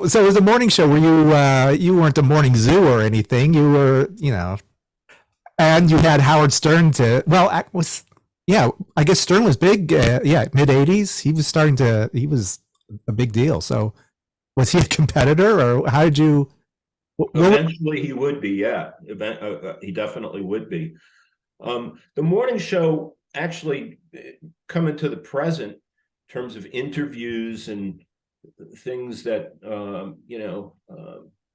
So it was a morning show where you weren't a morning zoo or anything. You were, and you had Howard Stern to. Well, was yeah. I guess Stern was big. Yeah, mid '80s. He was a big deal. So was he a competitor, or how did you? What, Eventually, he would be. Yeah, he definitely would be. The morning show actually coming to the present in terms of interviews and things that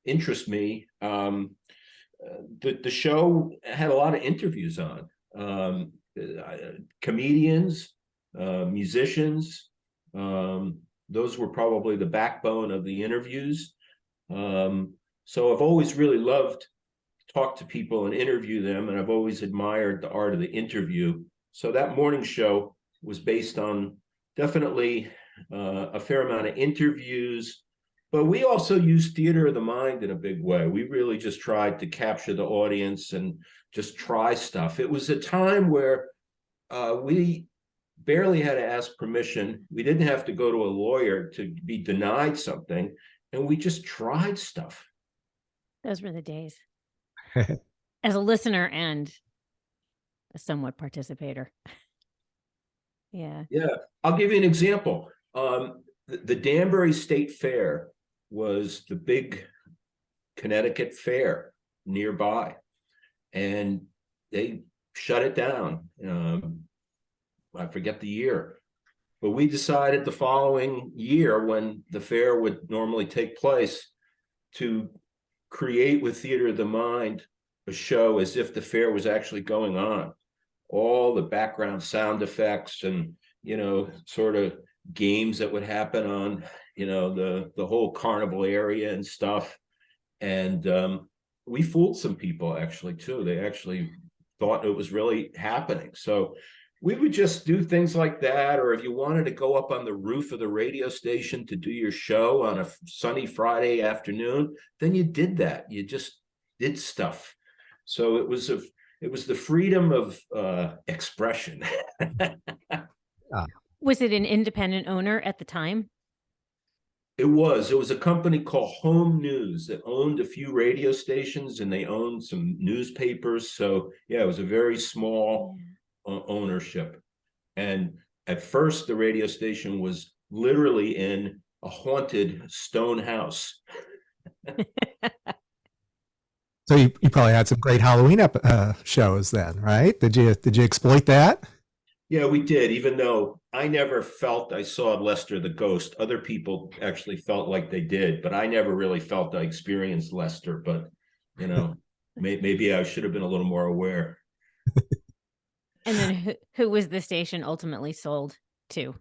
interest me. The show had a lot of interviews on comedians, musicians. Those were probably the backbone of the interviews. So I've always really loved to talk to people and interview them, and I've always admired the art of the interview. So that morning show was based on definitely a fair amount of interviews, but we also used theater of the mind in a big way. We really just tried to capture the audience and just try stuff. It was a time where we barely had to ask permission. We didn't have to go to a lawyer to be denied something, and we just tried stuff. Those were the days. As a listener and a somewhat participator. Yeah. Yeah. I'll give you an example. The Danbury State Fair was the big Connecticut fair nearby, and they shut it down. I forget the year, but we decided the following year, when the fair would normally take place, to create with Theater of the Mind a show as if the fair was actually going on. All the background sound effects and, sort of games that would happen on, the whole carnival area and stuff. And we fooled some people actually too. They actually thought it was really happening. So we would just do things like that. Or if you wanted to go up on the roof of the radio station to do your show on a sunny Friday afternoon, then you did that. You just did stuff. So it was the freedom of expression. Was it an independent owner at the time? It was a company called Home News that owned a few radio stations, and they owned some newspapers. So yeah, it was a very small ownership. And at first, the radio station was literally in a haunted stone house. So you probably had some great Halloween shows then, right? Did you exploit that? Yeah, we did. Even though I never felt I saw Lester the ghost, other people actually felt like they did, but I never really felt I experienced Lester. But maybe I should have been a little more aware. And then who was the station ultimately sold to?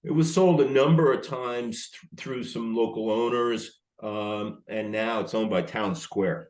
It was sold a number of times through some local owners, and now it's owned by Town Square.